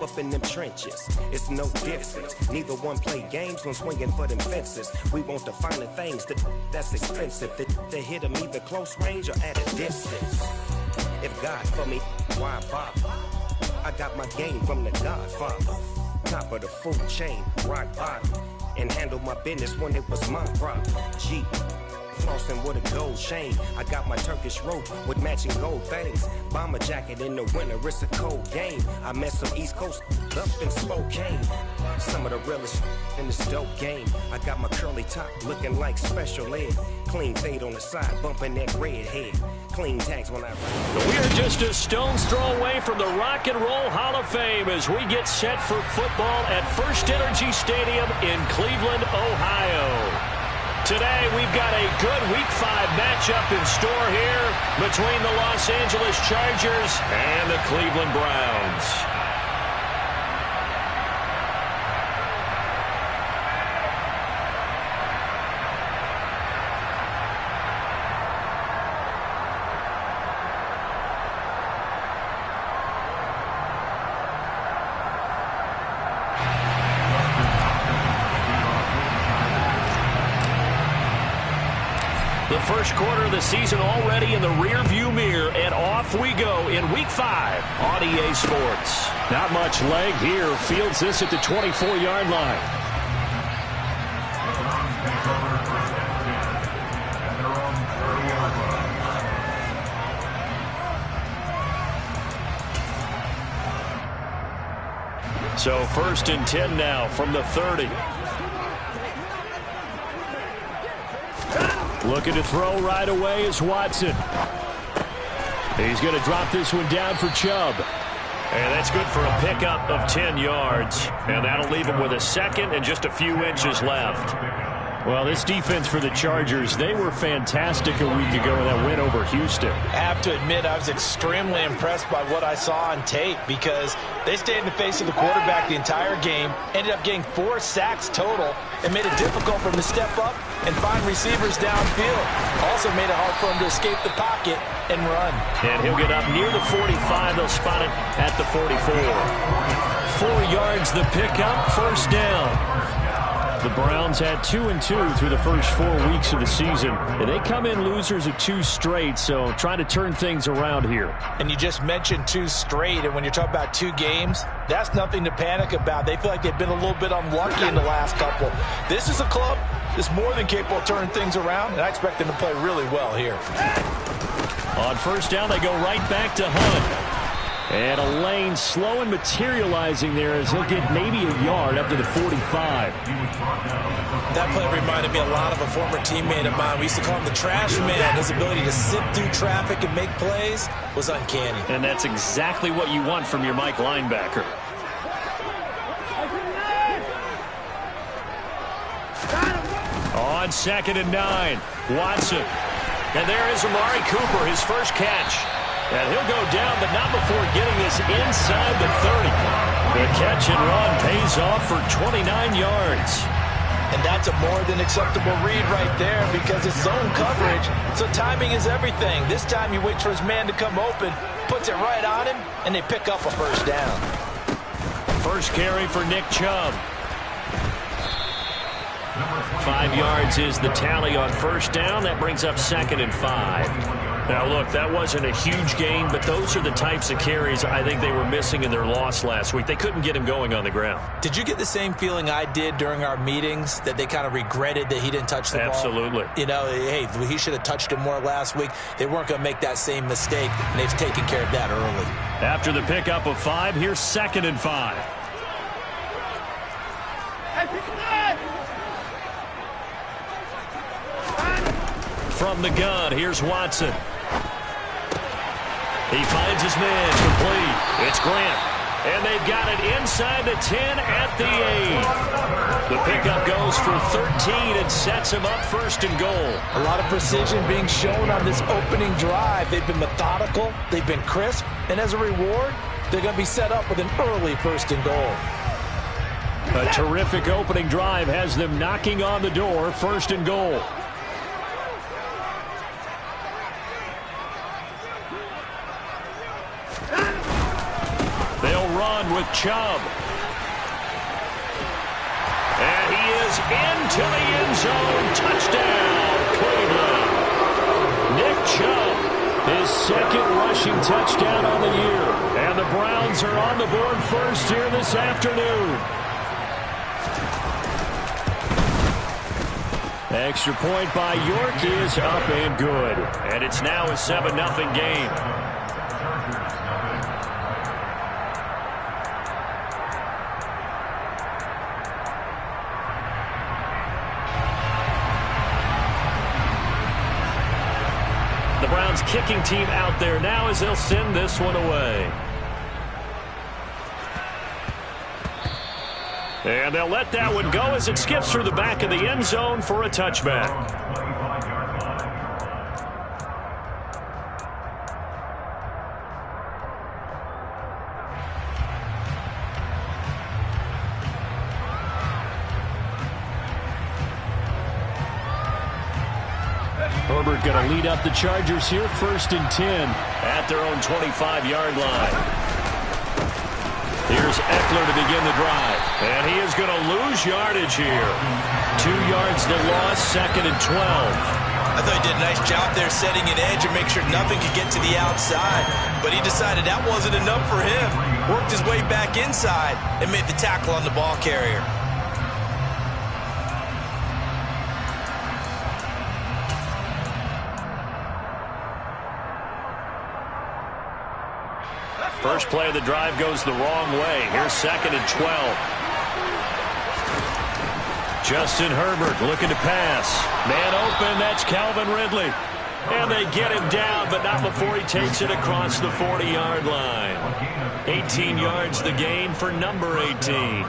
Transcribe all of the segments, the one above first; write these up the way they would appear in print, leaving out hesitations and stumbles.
up in them trenches. It's no difference. Neither one play games when swinging for them fences. We want the finer things that's expensive. They hit them either close range or at a distance. If God for me, why bother? I got my game from the Godfather. Top of the food chain, rock bottom. And handle my business when it was my problem. G. Flossing with a gold chain. I got my Turkish rope with matching gold things. Bomber jacket in the winter, it's a cold game. I met some East Coast up in Spokane. Some of the realest in this dope game. I got my curly top looking like special ed. Clean fade on the side, bumping that red head. Clean tags when I ride. We are just a stone's throw away from the Rock and Roll Hall of Fame as we get set for football at First Energy Stadium in Cleveland, Ohio. Today, we've got a good Week 5 matchup in store here between the Los Angeles Chargers and the Cleveland Browns. The first quarter of the season already in the rearview mirror, and off we go in Week 5 on EA Sports. Not much leg here. Fields this at the 24-yard line. So first and 10 now from the 30. Looking to throw right away is Watson. He's going to drop this one down for Chubb. And that's good for a pickup of 10 yards. And that'll leave him with a second and just a few inches left. Well, this defense for the Chargers, they were fantastic a week ago in that win over Houston. I have to admit, I was extremely impressed by what I saw on tape because they stayed in the face of the quarterback the entire game, ended up getting 4 sacks total, and made it difficult for him to step up and find receivers downfield. Also made it hard for him to escape the pocket and run. And he'll get up near the 45. They'll spot it at the 44. 4 yards the pickup, first down. The Browns had 2-2 through the first 4 weeks of the season. And they come in losers of 2 straight, so trying to turn things around here. And you just mentioned 2 straight, and when you're talking about 2 games, that's nothing to panic about. They feel like they've been a little bit unlucky in the last couple. This is a club that's more than capable of turning things around, and I expect them to play really well here. On first down, they go right back to Hunt. And a lane slow and materializing there as he'll get maybe a yard up to the 45. That play reminded me a lot of a former teammate of mine. We used to call him the trash man. His ability to sift through traffic and make plays was uncanny. And that's exactly what you want from your Mike linebacker. On 2nd and 9, Watson. And there is Amari Cooper, his first catch. And he'll go down, but not before getting this inside the 30. The catch and run pays off for 29 yards. And that's a more than acceptable read right there because it's zone coverage, so timing is everything. This time he waits for his man to come open, puts it right on him, and they pick up a first down. First carry for Nick Chubb. 5 yards is the tally on first down. That brings up 2nd and 5. Now, look, that wasn't a huge gain, but those are the types of carries I think they were missing in their loss last week. They couldn't get him going on the ground. Did you get the same feeling I did during our meetings, that they kind of regretted that he didn't touch the ball? Absolutely. You know, hey, he should have touched it more last week. They weren't going to make that same mistake, and they've taken care of that early. After the pickup of 5, here's 2nd and 5. From the gun, here's Watson. He finds his man complete. It's Grant. And they've got it inside the 10 at the 8. The pickup goes for 13 and sets him up first and goal. A lot of precision being shown on this opening drive. They've been methodical. They've been crisp. And as a reward, they're going to be set up with an early first and goal. A terrific opening drive has them knocking on the door, first and goal. They'll run with Nick Chubb. And he is into the end zone. Touchdown, Cleveland. Nick Chubb, his second rushing touchdown on the year. And the Browns are on the board first here this afternoon. Extra point by York is up and good. And it's now a 7-0 game. The Browns kicking team out there now as they'll send this one away. And they'll let that one go as it skips through the back of the end zone for a touchback. Herbert going to lead up the Chargers here, 1st and 10 at their own 25-yard line. Here's Eckler to begin the drive. And he is going to lose yardage here. 2 yards to loss, 2nd and 12. I thought he did a nice job there setting an edge and make sure nothing could get to the outside. But he decided that wasn't enough for him. Worked his way back inside and made the tackle on the ball carrier. First play of the drive goes the wrong way. Here's 2nd and 12. Justin Herbert looking to pass. Man open, that's Calvin Ridley. And they get him down, but not before he takes it across the 40-yard line. 18 yards the gain for number 18.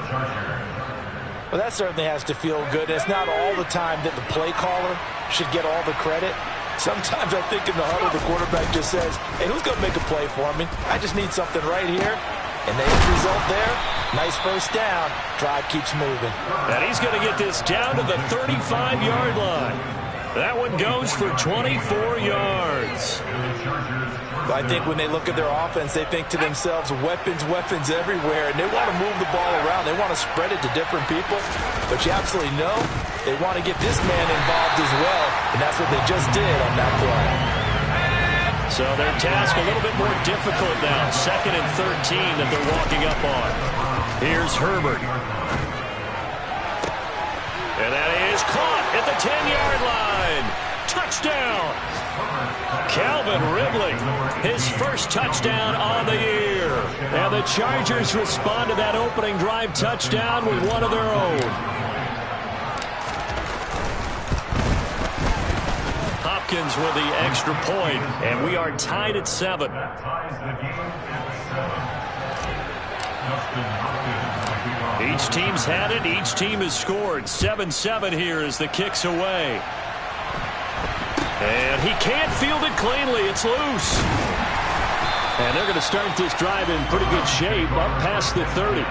Well, that certainly has to feel good. It's not all the time that the play caller should get all the credit. Sometimes I think in the huddle, the quarterback just says, hey, who's going to make a play for me? I just need something right here. And the end result there, nice first down. Drive keeps moving. And he's going to get this down to the 35-yard line. That one goes for 24 yards. I think when they look at their offense, they think to themselves, weapons, weapons everywhere. And they want to move the ball around. They want to spread it to different people. But you absolutely know they want to get this man involved as well. And that's what they just did on that play. So their task a little bit more difficult now. 2nd and 13 that they're walking up on. Here's Herbert. And that is caught at the 10-yard line. Touchdown. Calvin Ridley, his first touchdown on the year. And the Chargers respond to that opening drive touchdown with one of their own. Hopkins with the extra point, and we are tied at 7. Each team's had it. Each team has scored. 7-7 here as the kick's away. And he can't field it cleanly. It's loose. And they're going to start this drive in pretty good shape up past the 30.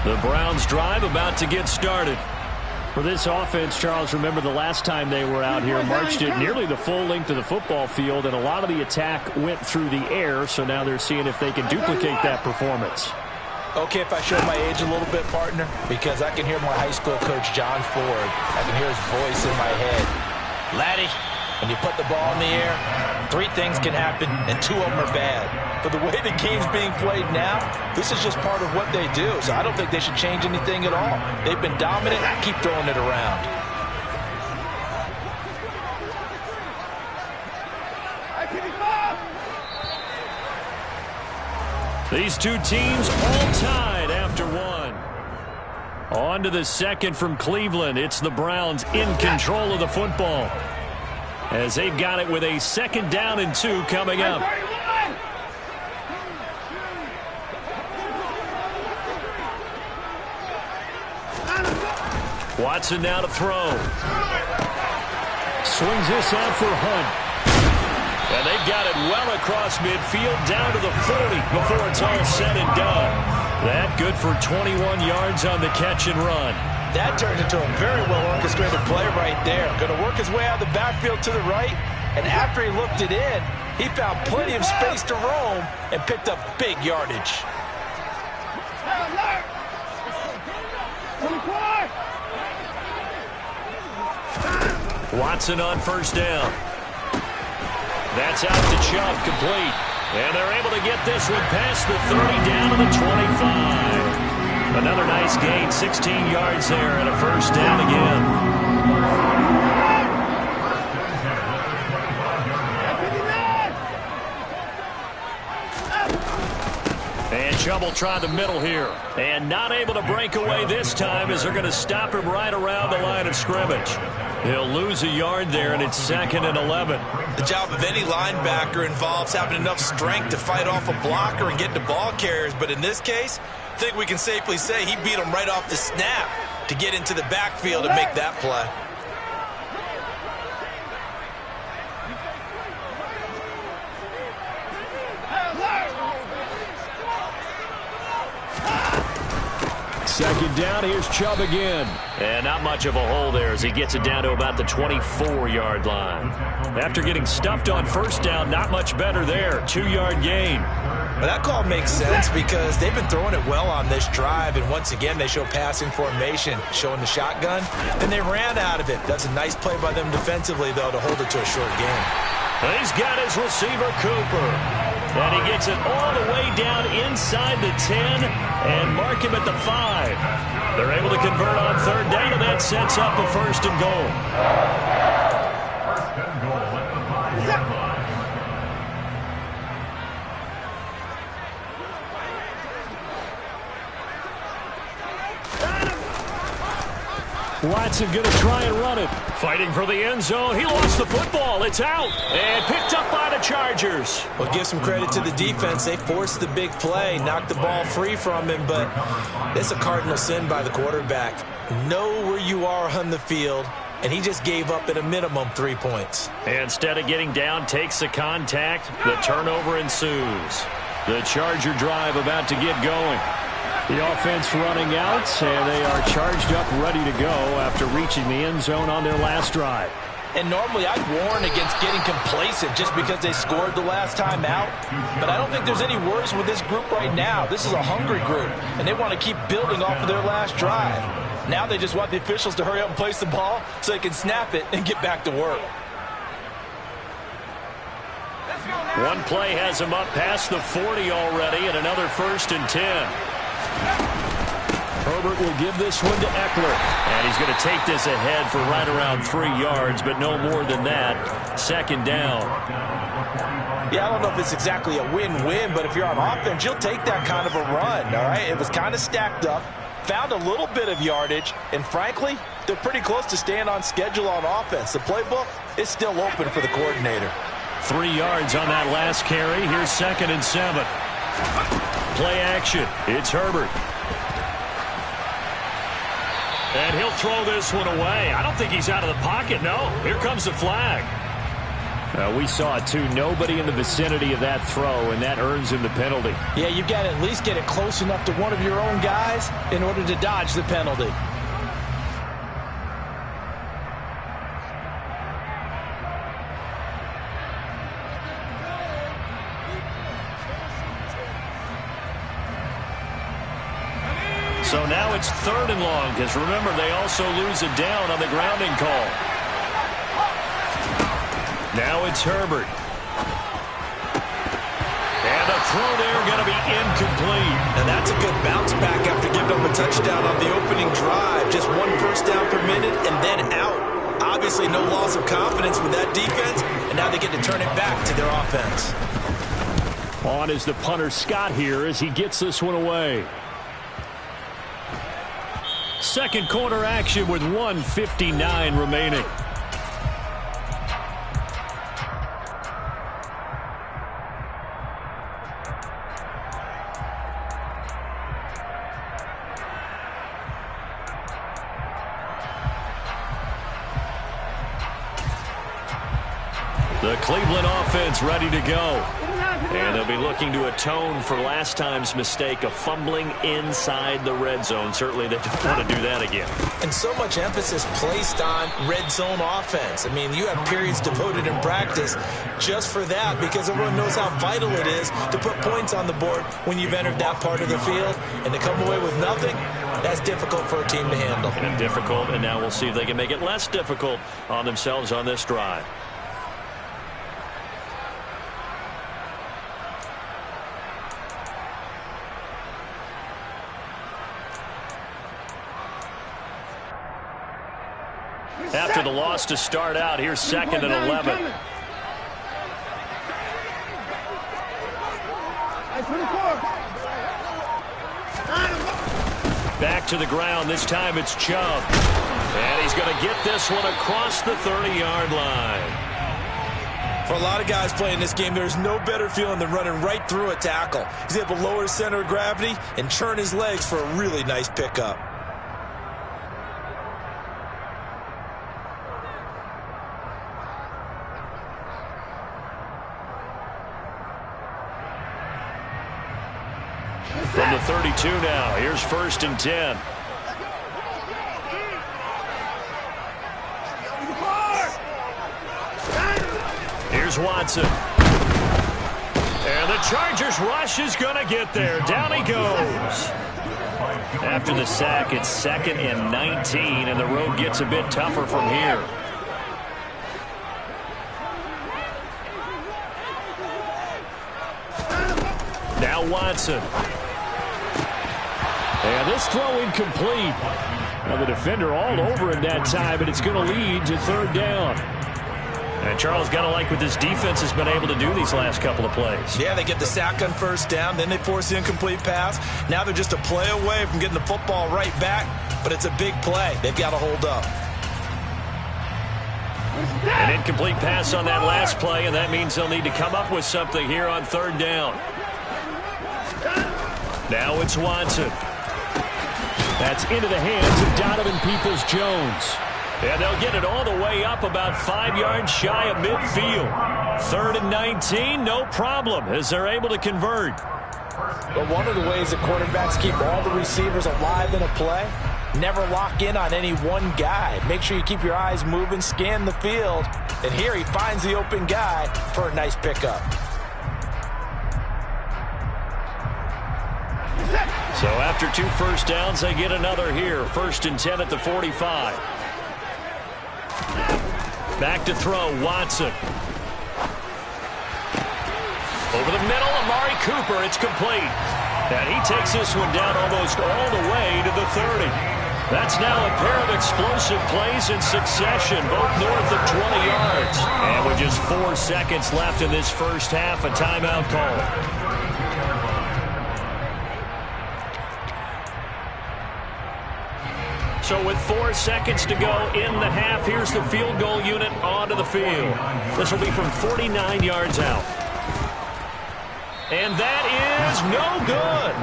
The Browns drive about to get started. For this offense, Charles, remember the last time they were out here, marched it nearly the full length of the football field, and a lot of the attack went through the air, so now they're seeing if they can duplicate that performance. Okay, if I show my age a little bit, partner, because I can hear my high school coach, John Ford. I can hear his voice in my head. Laddie, when you put the ball in the air, 3 things can happen, and 2 of them are bad. But the way the game's being played now, this is just part of what they do. So I don't think they should change anything at all. They've been dominant. Keep throwing it around. These two teams all tied after 1. On to the second from Cleveland. It's the Browns in control of the football, as they've got it with a 2nd down and 2 coming up. Watson now to throw. Swings this out for Hunt. And they've got it well across midfield down to the 40 before it's all said and done. That good for 21 yards on the catch and run. That turned into a very well-orchestrated play right there. Going to work his way out of the backfield to the right, and after he looked it in, he found plenty of space to roam and picked up big yardage. Watson on first down. That's out to Chubb, complete. And they're able to get this one past the 30, down to the 25. Another nice gain, 16 yards there, and a first down again. And Chubb will try the middle here. And not able to break away this time as they're going to stop him right around the line of scrimmage. He'll lose a yard there, and it's 2nd and 11. The job of any linebacker involves having enough strength to fight off a blocker and get to ball carriers. But in this case, I think we can safely say he beat him right off the snap to get into the backfield and make that play. Second down, here's Chubb again. And not much of a hole there as he gets it down to about the 24-yard line. After getting stuffed on first down, not much better there. 2-yard gain. Well, that call makes sense because they've been throwing it well on this drive, and once again they show passing formation, showing the shotgun, and they ran out of it. That's a nice play by them defensively, though, to hold it to a short game. He's got his receiver, Cooper. And he gets it all the way down inside the 10 and mark him at the 5. They're able to convert on third down, and that sets up a 1st and goal. Watson going to try and run it. Fighting for the end zone. He lost the football. It's out. And picked up by the Chargers. Well, give some credit to the defense. They forced the big play, knocked the ball free from him, but it's a cardinal sin by the quarterback. Know where you are on the field, and he just gave up at a minimum 3 points. Instead of getting down, takes the contact. The turnover ensues. The Charger drive about to get going. The offense running out, and they are charged up, ready to go after reaching the end zone on their last drive. And normally I'd warn against getting complacent just because they scored the last time out. But I don't think there's any worries with this group right now. This is a hungry group, and they want to keep building off of their last drive. Now they just want the officials to hurry up and place the ball so they can snap it and get back to work. One play has him up past the 40 already, and another 1st and 10. Herbert will give this one to Eckler. And he's going to take this ahead for right around 3 yards, but no more than that. 2nd down. Yeah, I don't know if it's exactly a win-win, but if you're on offense, you'll take that kind of a run, all right? It was kind of stacked up, found a little bit of yardage, and frankly, they're pretty close to staying on schedule on offense. The playbook is still open for the coordinator. 3 yards on that last carry. Here's 2nd and 7. Play action. It's Herbert. And he'll throw this one away. I don't think he's out of the pocket, no. Here comes the flag. We saw it, too. Nobody in the vicinity of that throw, and that earns him the penalty. Yeah, you've got to at least get it close enough to one of your own guys in order to dodge the penalty. So now it's 3rd and long, because remember, they also lose a down on the grounding call. Now it's Herbert. And a throw there going to be incomplete. And that's a good bounce back after giving them a touchdown on the opening drive. Just 1 first down per minute and then out. Obviously no loss of confidence with that defense, and now they get to turn it back to their offense. On is the punter Scott here as he gets this one away. Second quarter action with 1:59 remaining. The Cleveland offense ready to go. And they'll be looking to atone for last time's mistake of fumbling inside the red zone. Certainly they don't want to do that again. And so much emphasis placed on red zone offense. I mean, you have periods devoted in practice just for that because everyone knows how vital it is to put points on the board when you've entered that part of the field. And to come away with nothing, that's difficult for a team to handle. And difficult, and now we'll see if they can make it less difficult on themselves on this drive. After the loss to start out, here's 2nd and 11. Back to the ground. This time it's Chubb. And he's going to get this one across the 30-yard line. For a lot of guys playing this game, there's no better feeling than running right through a tackle. He's able to lower his center of gravity and turn his legs for a really nice pickup. From the 32 now, here's 1st and 10. Here's Watson. And the Chargers rush is going to get there. Down he goes. After the sack, it's 2nd and 19, and the road gets a bit tougher from here. Now Watson. And this throw incomplete. Now the defender all over him that time, and it's going to lead to 3rd down. And Charles, got to like what this defense has been able to do these last couple of plays. Yeah, they get the sack on 1st down, then they force the incomplete pass. Now they're just a play away from getting the football right back, but it's a big play. They've got to hold up. An incomplete pass on that last play, and that means they'll need to come up with something here on 3rd down. Now it's Watson. That's into the hands of Donovan Peoples-Jones. And they'll get it all the way up about 5 yards shy of midfield. 3rd and 19, no problem, as they're able to convert. But one of the ways that quarterbacks keep all the receivers alive in a play, never lock in on any one guy. Make sure you keep your eyes moving, scan the field. And here he finds the open guy for a nice pickup. So after 2 first downs, they get another here. 1st and 10 at the 45. Back to throw, Watson. Over the middle, Amari Cooper, it's complete. And he takes this one down almost all the way to the 30. That's now a pair of explosive plays in succession, both north of 20 yards. And with just 4 seconds left in this first half, a timeout call. So with 4 seconds to go in the half, here's the field goal unit onto the field. This will be from 49 yards out. And that is no good.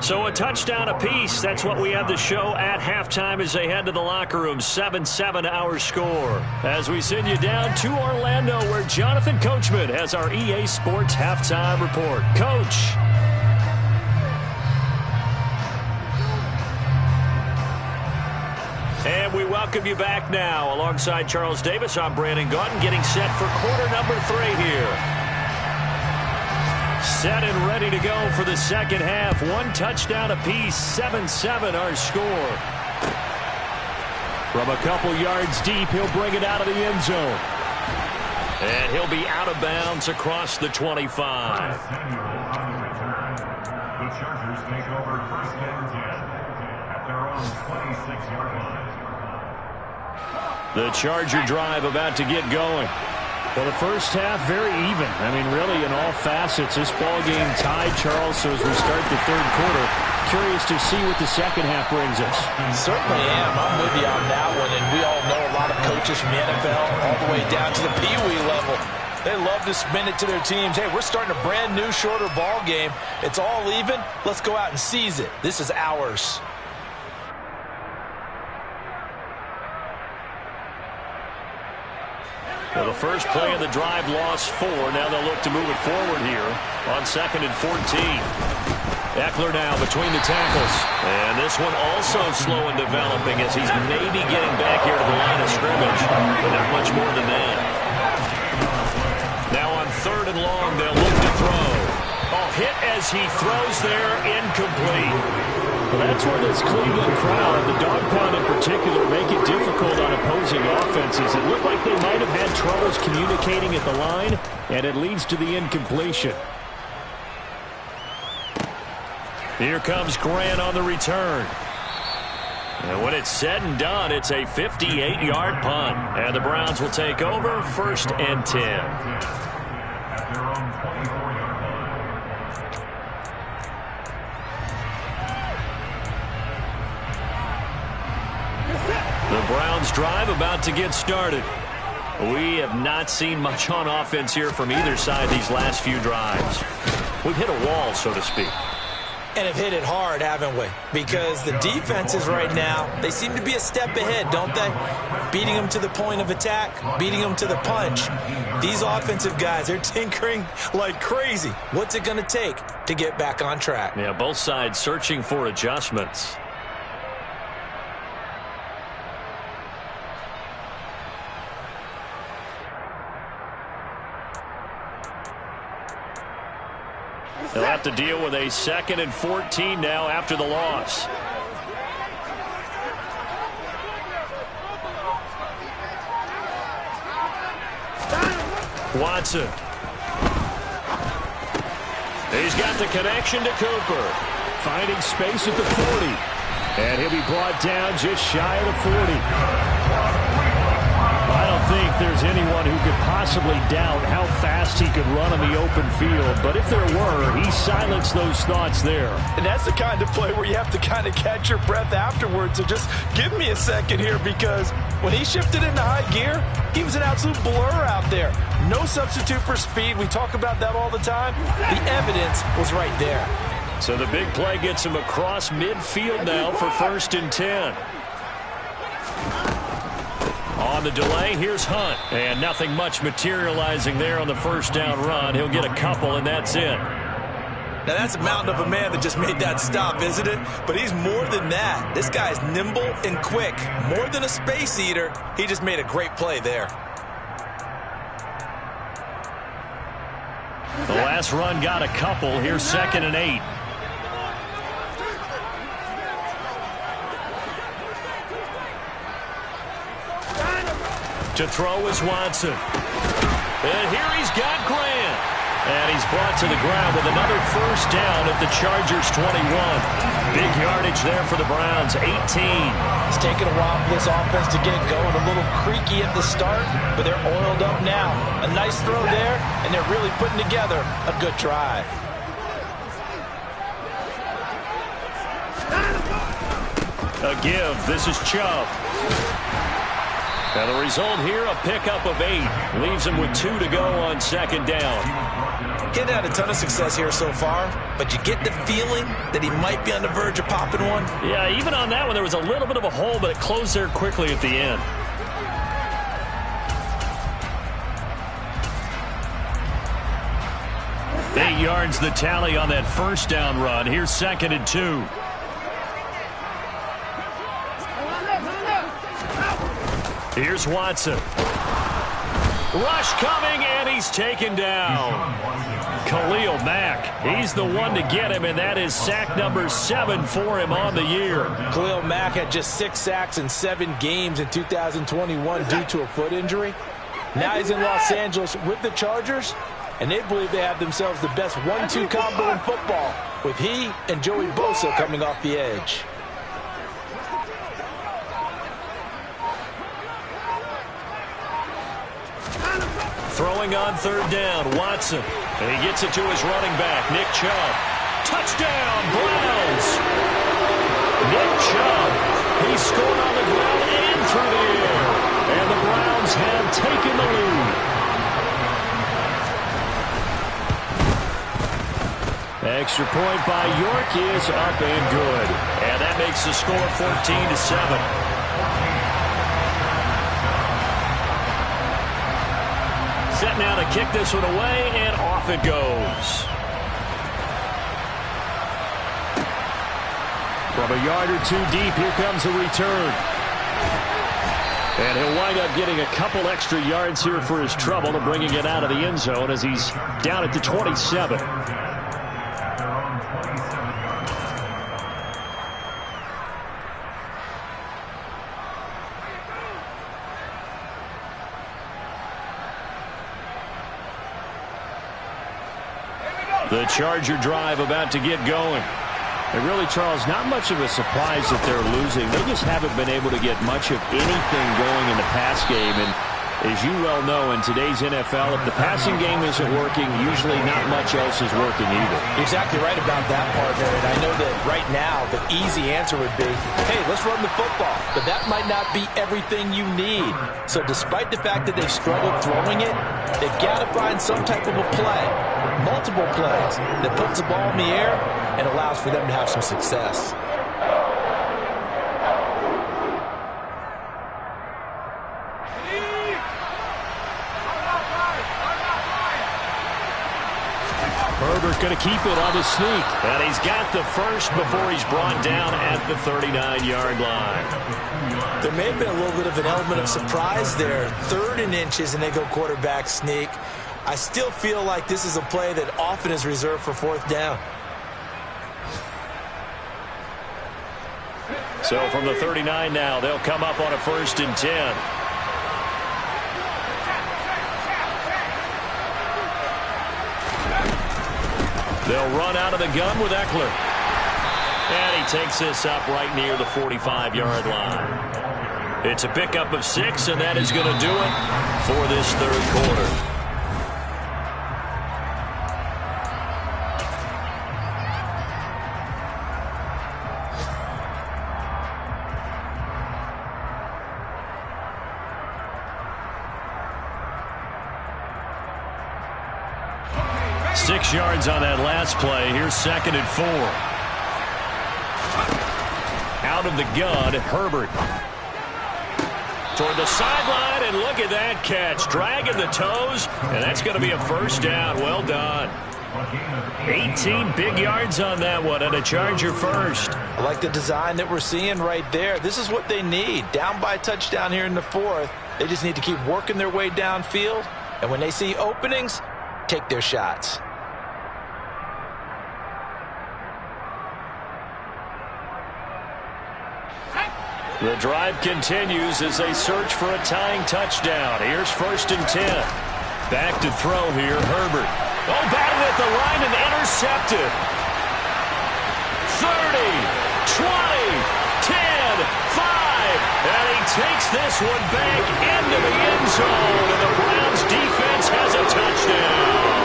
So a touchdown apiece. That's what we have to show at halftime as they head to the locker room. 7-7 our score. As we send you down to Orlando, where Jonathan Coachman has our EA Sports halftime report. Coach. And we welcome you back now. Alongside Charles Davis, I'm Brandon Gaudin, getting set for quarter number 3 here. Set and ready to go for the second half. 1 touchdown apiece, 7-7 our score. From a couple yards deep, he'll bring it out of the end zone. And he'll be out of bounds across the 25. The Chargers take over 1st and 10 at their own 26-yard line. The Charger drive about to get going. Well, the first half, very even. I mean, really, in all facets, this ball game tied, Charles. So as we start the 3rd quarter, curious to see what the second half brings us. Certainly am. I'm with you on that one. And we all know a lot of coaches from the NFL all the way down to the Pee-wee level. They love to spin it to their teams. Hey, we're starting a brand new, shorter ball game. It's all even. Let's go out and seize it. This is ours. Well, the first play of the drive lost 4. Now they'll look to move it forward here on 2nd and 14. Eckler now between the tackles. And this one also slow in developing as he's maybe getting back here to the line of scrimmage, but not much more than that. Now on 3rd and long, they'll look to throw. Oh, hit as he throws there, incomplete. Well, that's where this Cleveland crowd, the dog pound in particular, make it difficult on opposing offenses. It looked like they might have had troubles communicating at the line, and it leads to the incompletion. Here comes Grant on the return. And when it's said and done, it's a 58-yard punt. And the Browns will take over 1st and 10. At their own 24-yard line. The Browns drive about to get started. We have not seen much on offense here from either side these last few drives. We've hit a wall, so to speak. And have hit it hard, haven't we? Because the defenses right now, they seem to be a step ahead, don't they? Beating them to the point of attack, beating them to the punch. These offensive guys, they're tinkering like crazy. What's it going to take to get back on track? Yeah, both sides searching for adjustments. They'll have to deal with a 2nd and 14 now after the loss. Watson. He's got the connection to Cooper. Finding space at the 40. And he'll be brought down just shy of the 40. I don't think there's anyone who could possibly doubt how fast he could run on the open field. But if there were, he silenced those thoughts there. And that's the kind of play where you have to kind of catch your breath afterwards. So just give me a second here, because when he shifted into high gear, he was an absolute blur out there. No substitute for speed. We talk about that all the time. The evidence was right there. So the big play gets him across midfield now for 1st and 10. On the delay, here's Hunt. And nothing much materializing there on the 1st down run. He'll get a couple, and that's it. Now, that's a mountain of a man that just made that stop, isn't it? But he's more than that. This guy's nimble and quick. More than a space eater, he just made a great play there. The last run got a couple. Here's 2nd and 8. To throw is Watson. And here he's got Grant. And he's brought to the ground with another 1st down at the Chargers 21. Big yardage there for the Browns, 18. It's taken a while for this offense to get going. A little creaky at the start, but they're oiled up now. A nice throw there, and they're really putting together a good drive. A give. This is Chubb. And the result here, a pickup of 8. Leaves him with 2 to go on 2nd down. He hadn't had a ton of success here so far, but you get the feeling that he might be on the verge of popping one. Yeah, even on that one, there was a little bit of a hole, but it closed there quickly at the end. Eight yards the tally on that 1st down run. Here's 2nd and 2. Here's Watson. Rush coming, and he's taken down. Khalil Mack, he's the one to get him, and that is sack number 7 for him on the year. Khalil Mack had just 6 sacks in 7 games in 2021 due to a foot injury. Now he's in Los Angeles with the Chargers, and they believe they have themselves the best 1-2 combo in football, with he and Joey Bosa coming off the edge. Throwing on 3rd down, Watson. And he gets it to his running back, Nick Chubb. Touchdown, Browns! Nick Chubb, he scored on the ground and through the air. And the Browns have taken the lead. Extra point by York is up and good. And that makes the score 14-7. 14 kick this one away, and off it goes. From a yard or two deep, here comes a return. And he'll wind up getting a couple extra yards here for his trouble and bringing it out of the end zone as he's down at the 27. The Charger drive about to get going. And really, Charles, not much of a surprise that they're losing. They just haven't been able to get much of anything going in the pass game. And as you well know, in today's NFL, if the passing game isn't working, usually not much else is working either. Exactly right about that, partner. And I know that right now the easy answer would be, hey, let's run the football. But that might not be everything you need. So despite the fact that they've struggled throwing it, they've got to find some type of a play, multiple plays, that puts the ball in the air and allows for them to have some success. Herbert going to keep it on the sneak. And he's got the first before he's brought down at the 39-yard line. There may have been a little bit of an element of surprise there. 3rd and inches, and they go quarterback sneak. I still feel like this is a play that often is reserved for 4th down. So from the 39 now, they'll come up on a 1st and 10. They'll run out of the gun with Eckler. And he takes this up right near the 45-yard line. It's a pickup of 6, and that is going to do it for this 3rd quarter. Six yards on that last play. Here's 2nd and 4. Out of the gun, Herbert. Toward the sideline, and look at that catch. Dragging the toes, and that's going to be a 1st down. Well done. 18 big yards on that one, and a Charger first. I like the design that we're seeing right there. This is what they need. Down by a touchdown here in the 4th. They just need to keep working their way downfield, and when they see openings, take their shots. The drive continues as they search for a tying touchdown. Here's 1st and 10. Back to throw here, Herbert. Oh, batted at the line and intercepted. 30, 20, 10, 5. And he takes this one back into the end zone. And the Browns defense has a touchdown.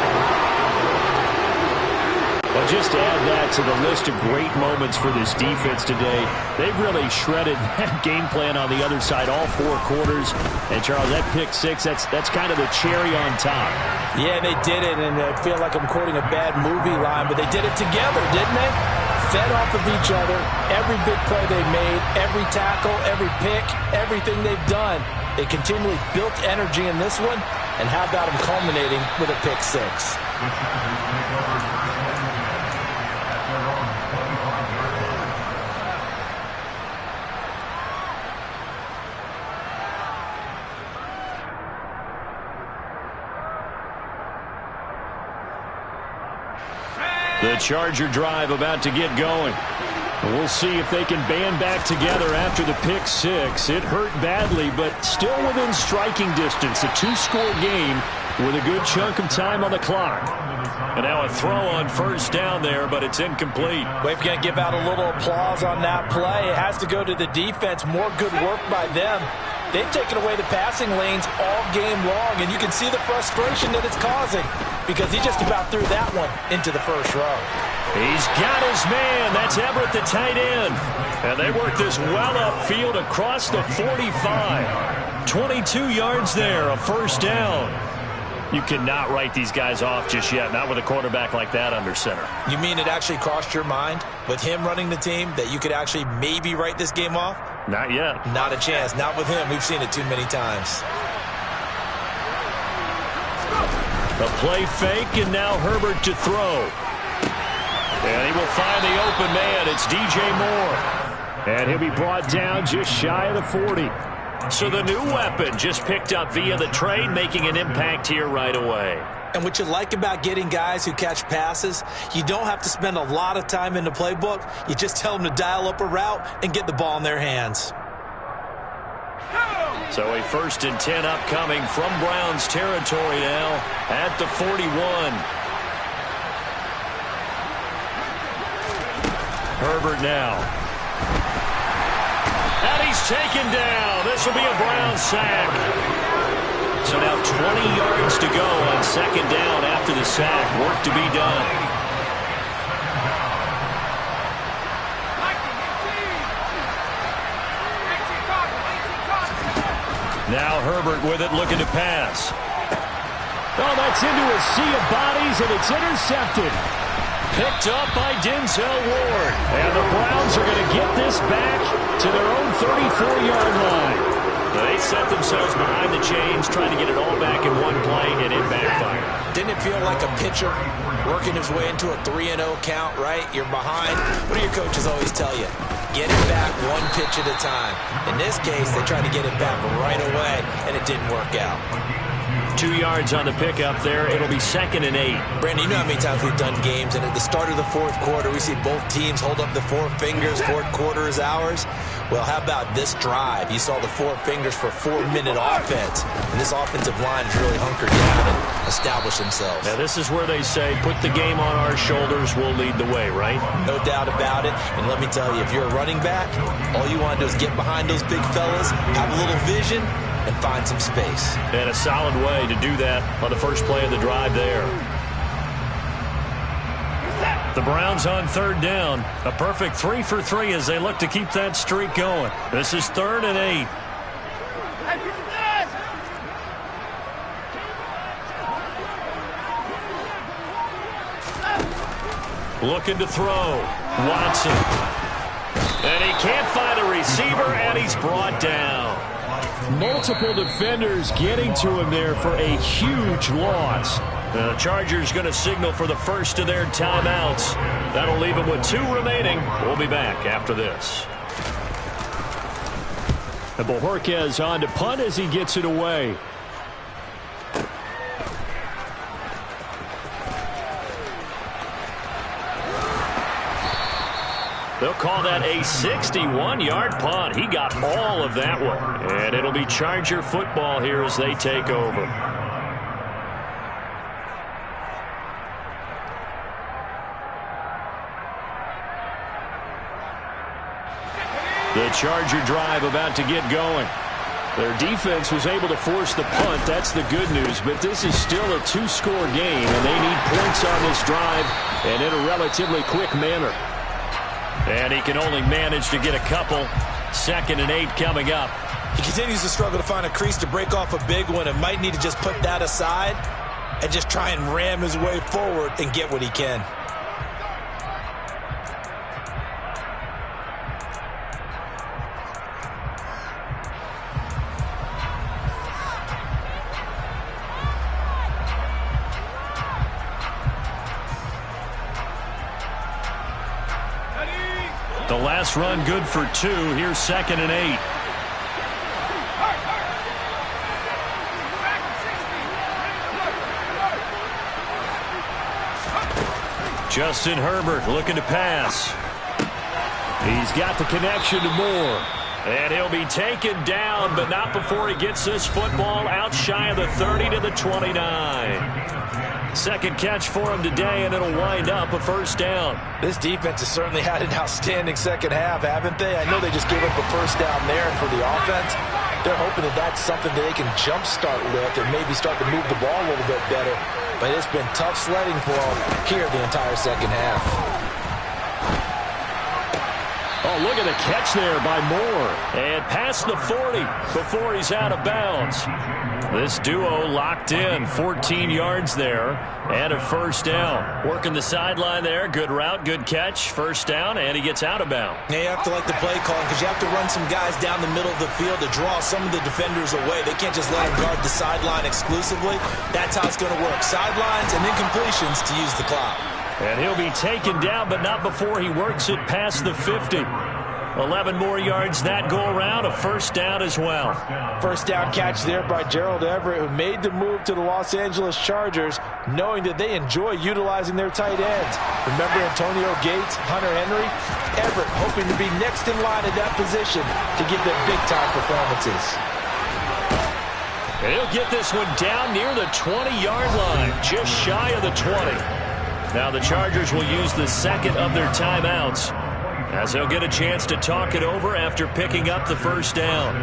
Well, just to add that to the list of great moments for this defense today, they've really shredded that game plan on the other side all 4 quarters. And, Charles, that pick 6, that's kind of the cherry on top. Yeah, they did it, and I feel like I'm quoting a bad movie line, but they did it together, didn't they? Fed off of each other, every big play they made, every tackle, every pick, everything they've done. They continually built energy in this one, and how about them culminating with a pick 6? The Charger drive about to get going. We'll see if they can band back together after the pick 6. It hurt badly, but still within striking distance. A 2-score game with a good chunk of time on the clock. And now a throw on 1st down there, but it's incomplete. We're going to give out a little applause on that play. It has to go to the defense. More good work by them. They've taken away the passing lanes all game long, and you can see the frustration that it's causing because he just about threw that one into the 1st row. He's got his man. That's Everett, the tight end. And they work this well upfield across the 45. 22 yards there, a 1st down. You cannot write these guys off just yet, not with a quarterback like that under center. You mean it actually crossed your mind with him running the team that you could actually maybe write this game off? Not yet. Not a chance. Not with him. We've seen it too many times. A play fake, and now Herbert to throw. And he will find the open man. It's DJ Moore. And he'll be brought down just shy of the 40. So the new weapon just picked up via the trade, making an impact here right away. And what you like about getting guys who catch passes, you don't have to spend a lot of time in the playbook. You just tell them to dial up a route and get the ball in their hands. So a 1st and 10 upcoming from Browns territory now at the 41. Herbert now. And he's taken down. This will be a Brown sack. So now 20 yards to go on 2nd down after the sack. Work to be done. Now Herbert with it, looking to pass. Oh, that's into a sea of bodies, and it's intercepted. Picked up by Denzel Ward. And the Browns are going to get this back to their own 34-yard line. They set themselves behind the chains, trying to get it all back in one play, and it backfired. Didn't it feel like a pitcher working his way into a 3-0 count, right? You're behind. What do your coaches always tell you? Get it back one pitch at a time. In this case, they tried to get it back right away, and it didn't work out. 2 yards on the pickup there. It'll be 2nd and 8. Brandon, you know how many times we've done games, and at the start of the 4th quarter, we see both teams hold up the 4 fingers, 4th quarter is ours. Well, how about this drive? You saw the 4 fingers for 4-minute offense, and this offensive line has really hunkered down and established themselves. Now, this is where they say, put the game on our shoulders, we'll lead the way, right? No doubt about it, and let me tell you, if you're a running back, all you want to do is get behind those big fellas, have a little vision, and find some space. And a solid way to do that on the first play of the drive there. The Browns on 3rd down. A perfect 3 for 3 as they look to keep that streak going. This is 3rd and 8. Looking to throw. Watson. And he can't find a receiver, and he's brought down. Multiple defenders getting to him there for a huge loss. The Chargers going to signal for the first of their timeouts. That'll leave them with 2 remaining. We'll be back after this. And Bojorquez on to punt as he gets it away. They'll call that a 61-yard punt. He got all of that one. And it'll be Charger football here as they take over. The Charger drive about to get going. Their defense was able to force the punt. That's the good news. But this is still a 2-score game, and they need points on this drive and in a relatively quick manner. And he can only manage to get a couple. 2nd and 8 coming up. He continues to struggle to find a crease to break off a big one and might need to just put that aside and just try and ram his way forward and get what he can. The last run good for 2. Here's 2nd and 8. Justin Herbert looking to pass. He's got the connection to Moore. And he'll be taken down, but not before he gets this football out shy of the 30 to the 29. Second catch for him today, and it'll wind up a 1st down. This defense has certainly had an outstanding second half, haven't they? I know they just gave up a 1st down there, and for the offense, they're hoping that that's something that they can jumpstart with and maybe start to move the ball a little bit better. But it's been tough sledding for them here the entire second half. Oh, look at the catch there by Moore. And past the 40 before he's out of bounds. This duo locked in, 14 yards there, and a first down. Working the sideline there, good route, good catch, first down, and he gets out of bounds. Yeah, you have to like the play calling because you have to run some guys down the middle of the field to draw some of the defenders away. They can't just let them guard the sideline exclusively. That's how it's going to work. Sidelines and then completions to use the clock. And he'll be taken down, but not before he works it past the 50. 11 more yards that go around, a first down as well. First down catch there by Gerald Everett, who made the move to the Los Angeles Chargers, knowing that they enjoy utilizing their tight ends. Remember Antonio Gates, Hunter Henry? Everett hoping to be next in line at that position to give them big-time performances. And he'll get this one down near the 20-yard line, just shy of the 20. Now the Chargers will use the second of their timeouts, as they'll get a chance to talk it over after picking up the first down.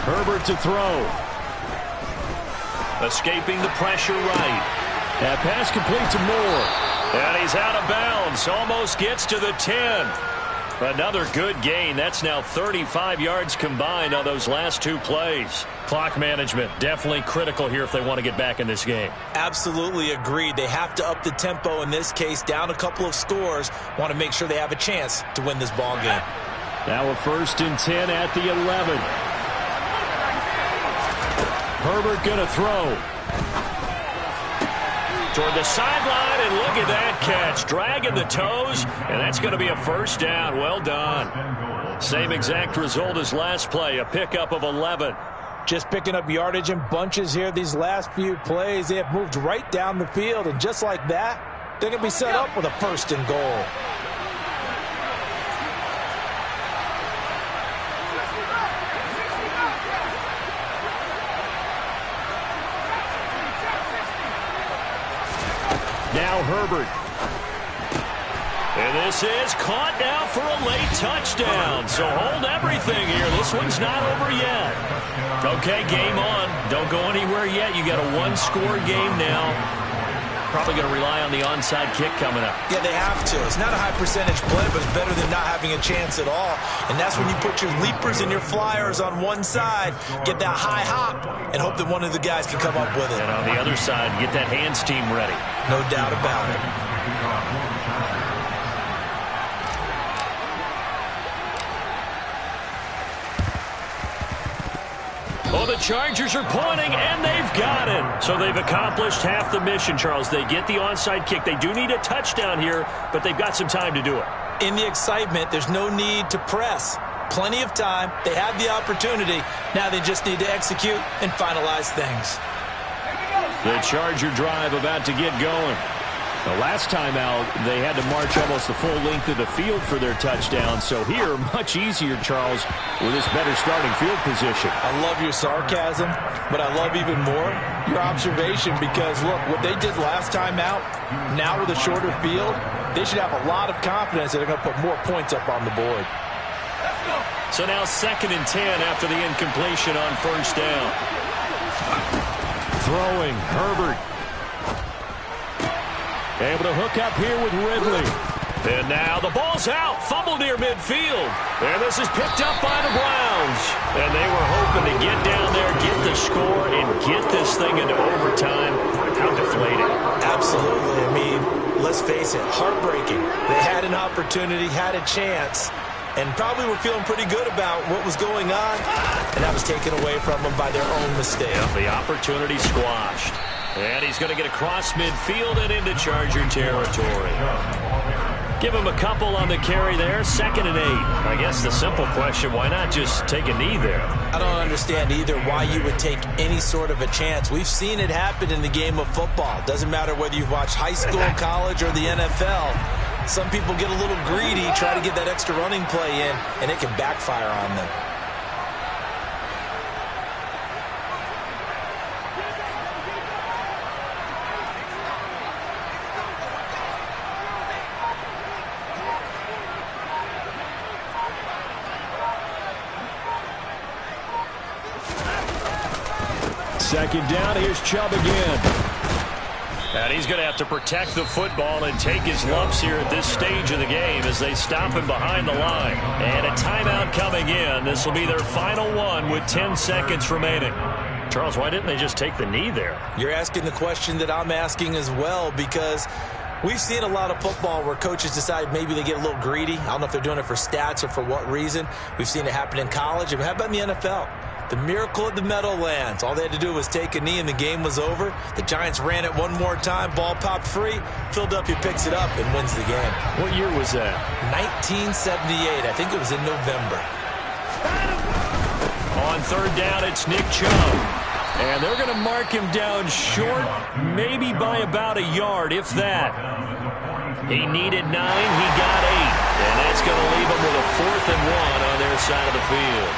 Herbert to throw. Escaping the pressure right. That pass complete to Moore. And he's out of bounds. Almost gets to the 10. Another good gain. That's now 35 yards combined on those last two plays. Clock management definitely critical here if they want to get back in this game. Absolutely agreed. They have to up the tempo in this case, down a couple of scores. Want to make sure they have a chance to win this ball game. Now a 1st and 10 at the 11. Herbert going to throw. Toward the sideline, and look at that catch. Dragging the toes, and that's going to be a first down. Well done. Same exact result as last play, a pickup of 11. Just picking up yardage in bunches here these last few plays. They have moved right down the field, and just like that, they're going to be set up with a 1st and goal. Now Herbert. And this is caught now for a late touchdown. So hold everything here. This one's not over yet. Okay, game on. Don't go anywhere yet. You got a one-score game now. Probably going to rely on the onside kick coming up. Yeah, they have to. It's not a high percentage play, but it's better than not having a chance at all. And that's when you put your leapers and your flyers on one side, get that high hop, and hope that one of the guys can come up with it. And on the other side, get that hands team ready. No doubt about it. Oh, the Chargers are pointing, and they've got it. So they've accomplished half the mission, Charles. They get the onside kick. They do need a touchdown here, but they've got some time to do it. In the excitement, there's no need to press. Plenty of time. They have the opportunity. Now they just need to execute and finalize things. The Charger drive about to get going. The last time out, they had to march almost the full length of the field for their touchdown. So here, much easier, Charles, with this better starting field position. I love your sarcasm, but I love even more your observation because, look, what they did last time out, now with a shorter field, they should have a lot of confidence that they're going to put more points up on the board. So now 2nd and 10 after the incompletion on 1st down. Throwing, Herbert. Able to hook up here with Ridley. And now the ball's out. Fumble near midfield. And this is picked up by the Browns. And they were hoping to get down there, get the score, and get this thing into overtime. How deflating. Absolutely. I mean, let's face it, heartbreaking. They had an opportunity, had a chance, and probably were feeling pretty good about what was going on. And that was taken away from them by their own mistake. The opportunity squashed. And he's going to get across midfield and into Charger territory. Give him a couple on the carry there. 2nd and 8. I guess the simple question, why not just take a knee there? I don't understand either why you would take any sort of a chance. We've seen it happen in the game of football. Doesn't matter whether you've watched high school, college, or the NFL. Some people get a little greedy, try to get that extra running play in, and it can backfire on them. Second down, here's Chubb again. And he's going to have to protect the football and take his lumps here at this stage of the game as they stop him behind the line. And a timeout coming in. This will be their final one with 10 seconds remaining. Charles, why didn't they just take the knee there? You're asking the question that I'm asking as well, because we've seen a lot of football where coaches decide maybe they get a little greedy. I don't know if they're doing it for stats or for what reason. We've seen it happen in college. And how about in the NFL? The miracle of the Meadowlands. All they had to do was take a knee and the game was over. The Giants ran it one more time. Ball popped free. Philadelphia picks it up and wins the game. What year was that? 1978. I think it was in November. On third down, it's Nick Chubb. And they're going to mark him down short, maybe by about a yard, if that. He needed 9. He got 8. And that's going to leave him with a 4th and 1 on their side of the field.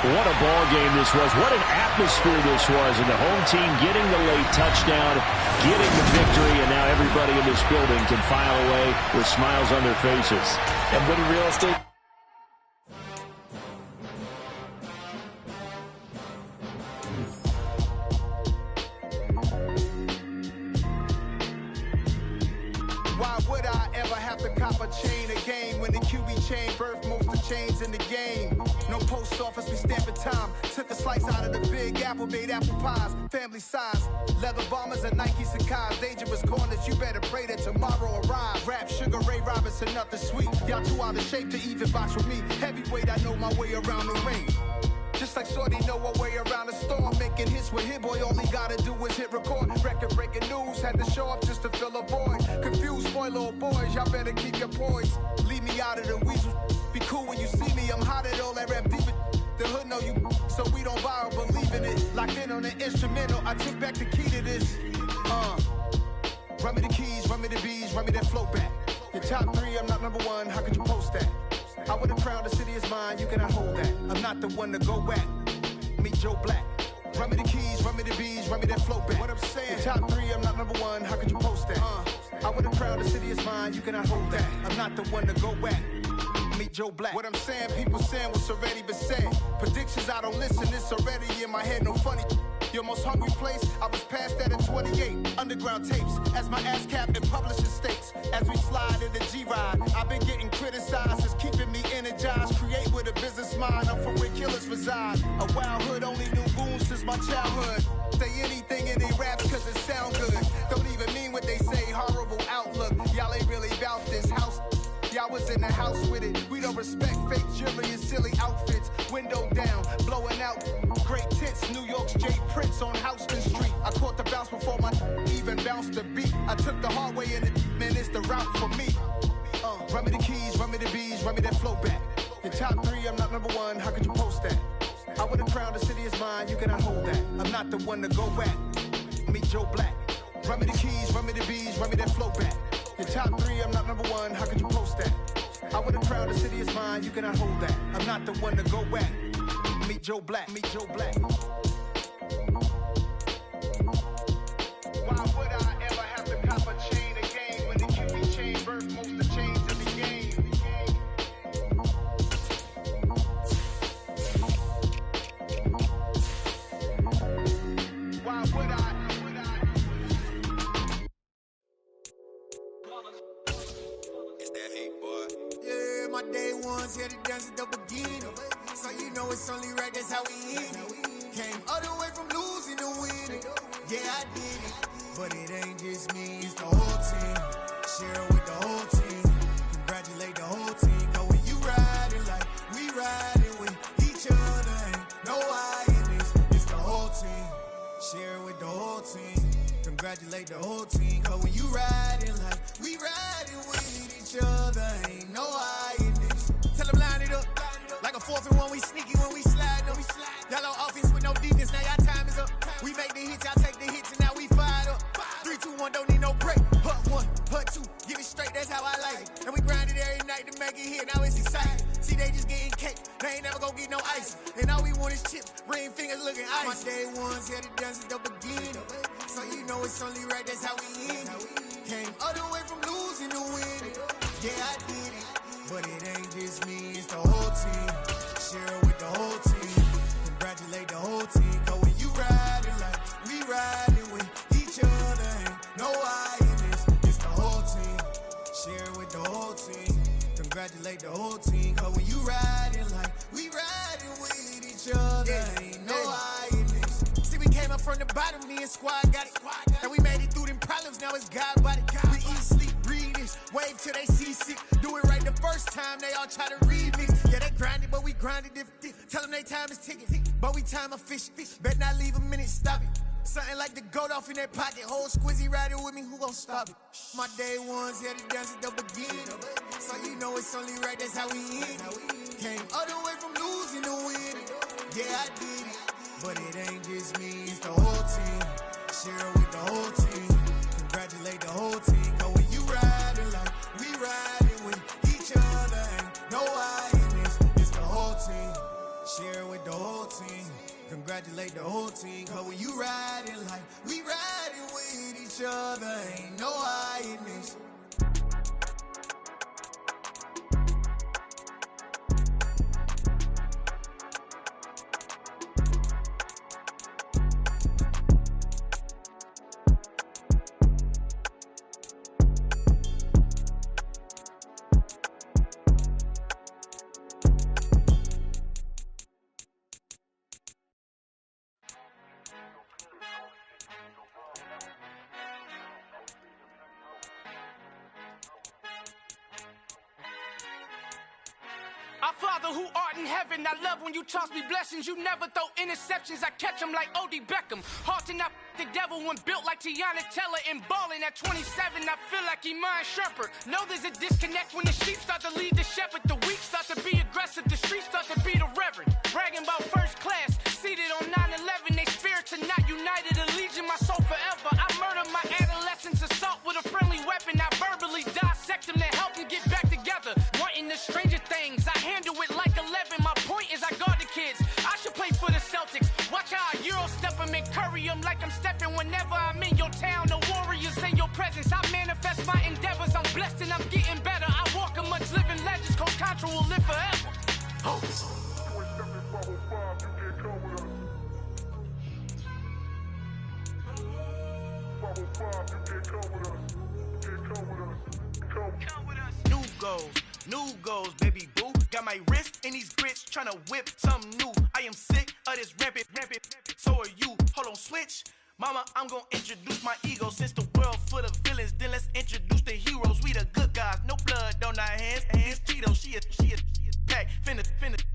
What a ball game this was. What an atmosphere this was. And the home team getting the late touchdown, getting the victory, and now everybody in this building can file away with smiles on their faces. And winning real estate. Why would I ever have to cop a chain again when the QB chain birthed most of chains in the game? No post office, we stamping time. Took a slice out of the big apple, made apple pies, family size. Leather bombers and Nike Sacai's. Dangerous corners, you better pray that tomorrow arrives. Rap, Sugar Ray Robinson, nothing sweet. Y'all too out of shape to even box with me. Heavyweight, I know my way around the ring. Just like Shorty know a way around the storm. Making hits with Hit Boy, all he gotta do is hit record. Record-breaking news, had to show up just to fill a void. Confused, spoil little boys, y'all better keep your poise. Leave me out of the weasel. Be cool when you see me, I'm hot at all that rap deep. The hood know you, so we don't borrow, believe in it. Locked in on the instrumental, I took back the key to this. Run me the keys, run me the bees, run me that flow back. Your top 3, I'm not number 1, how could you post that? I would've crowned the city is mine, you cannot hold that. I'm not the one to go back. Meet Joe Black. Run me the keys, run me the bees, run me that flow back. What I'm saying, your top 3, I'm not number 1, how could you post that? I would've crowned the city is mine, you cannot hold that. I'm not the one to go back. Meet Joe Black. What I'm saying, people saying what's already been said. Predictions, I don't listen, it's already in my head, no funny. Your most hungry place, I was past that at 28. Underground tapes, as my ass cap in publishing states. As we slide in the G-Ride, I've been getting criticized, it's keeping me energized. Create with a business mind, I'm from where killers reside. A wild hood, only knew goons since my childhood. Say anything in they raps cause it sound good. Don't even mean what they say, horrible outlook. Y'all ain't really about this house. Y'all was in the house with it. We don't respect fake jewelry and silly outfits. Window down, blowing out. Great tits, New York's J. Prince on Houston Street. I caught the bounce before my even bounced the beat. I took the hard way in it, man, it's the route for me. Run me the keys, run me the bees, run me that flow back. Your top 3, I'm not number 1, how could you post that? I would've crowned the city is mine, you cannot hold that. I'm not the one to go back. Meet Joe Black. Run me the keys, run me the bees, run me that flow back. Your top 3, I'm not number 1, how could you post that? I would've crowned the city is mine, you cannot hold that. I'm not the one to go back. Meet Joe Black, meet Joe Black. Why would I ever have to cop a chain again when the QB chain birthed most of the chains in the game? Why would I? Yeah, my day ones here to dance at the beginning. So you know it's only right, that's how we end it. Came all the way from losing to winning. Yeah, I did it. But it ain't just me, it's the whole team. Share with the whole team. Congratulate the whole team. Cause when you riding like we riding with each other, ain't no I in this. It's the whole team. Share with the whole team. Congratulate the whole team. Cause when you riding like we riding with each other, ain't no I in this. Tell them line it up. Like a 4th and 1, we sneaky when we slide up. Y'all on offense with no defense, now y'all time is up. We make the hits, y'all take the hits, and now we fired up. 3, 2, 1, don't need no break. Hut 1, hut 2, give it straight, that's how I like it. And we grind it every night to make it hit, now it's exciting. See, they just getting cake, they ain't never gonna get no ice. And all we want is chips, ring fingers looking ice. My day ones here to dance at the beginning. So you know it's only right, that's how we end it. Came all the way from losing to winning. Yeah, I did it. But it ain't just me, it's the whole team. Share with the whole team. Congratulate the whole team. Cause when you ride from the bottom, me and squad got it. And we made it through them problems, now it's God body. We eat, sleep, breathe this, wave till they see sick. Do it right the first time, they all try to remix. Yeah, they grinded, but we grinded different. Tell them they time is ticking, but we time a fish. Bet not leave a minute, stop it. Something like the GOTW in that pocket. Whole squizzy riding with me, who gon' stop it? My day ones here to dance at the beginning. So you know it's only right, that's how we end it. Came all the way from losing to winning. Yeah, I did it. But it ain't just me, it's the whole team. Share it with the whole team. Congratulate the whole team. Cause when you riding like we riding with each other, ain't no I in this. It's the whole team. Share it with the whole team. Congratulate the whole team. Cause when you riding like we riding with each other, ain't no I in this. Our Father who art in heaven, I love when you toss me blessings. You never throw interceptions, I catch them like O.D. Beckham. Hard to not the devil when built like Tiana Teller and balling at 27, I feel like Iman Shumpert. Know there's a disconnect when the sheep start to lead the shepherd. The weak start to be aggressive, the streets start to be the reverend. Bragging about first class, seated on 9/11. They spirits are not united, a legion, my soul forever. I murder my adolescence, assault with a friendly weapon. I verbally dissect them to help them get back together. Wanting the stranger things, I handle it like 11. My point is I guard the kids. I should play for the Celtics. Watch how I Euro step them and curry them like I'm stepping. Whenever I'm in your town, the warriors in your presence. I manifest my endeavors. I'm blessed and I'm getting better. I walk amongst living legends. Coach Contra will live forever. Oh. New goals, baby boo. Got my wrist in these grits, tryna whip something new. I am sick of this rampant. So are you. Hold on, switch. Mama, I'm gonna introduce my ego. Since the world full of villains, then let's introduce the heroes. We the good guys, no blood on our hands. Hands Cheeto, she is pack. Finna,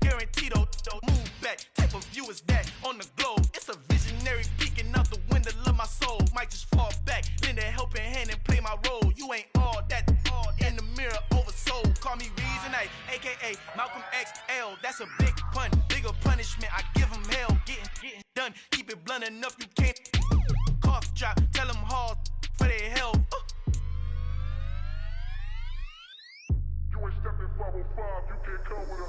guaranteed though. Move back, type of view is that on the globe. It's a visionary peeking out the window of my soul. Might just fall back, lend a helping hand and play my role. You ain't all that in the mirror oversold. Call me Reason A, aka Malcolm XL. That's a big pun, bigger punishment. I give him hell, getting done. Keep it blunt enough, you can't cough drop. Tell them hard for their health.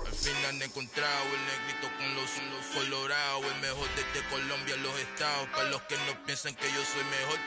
Al fin han encontrado el negrito con los colorados, el mejor desde Colombia, los estados. Para los que no piensan que yo soy mejor,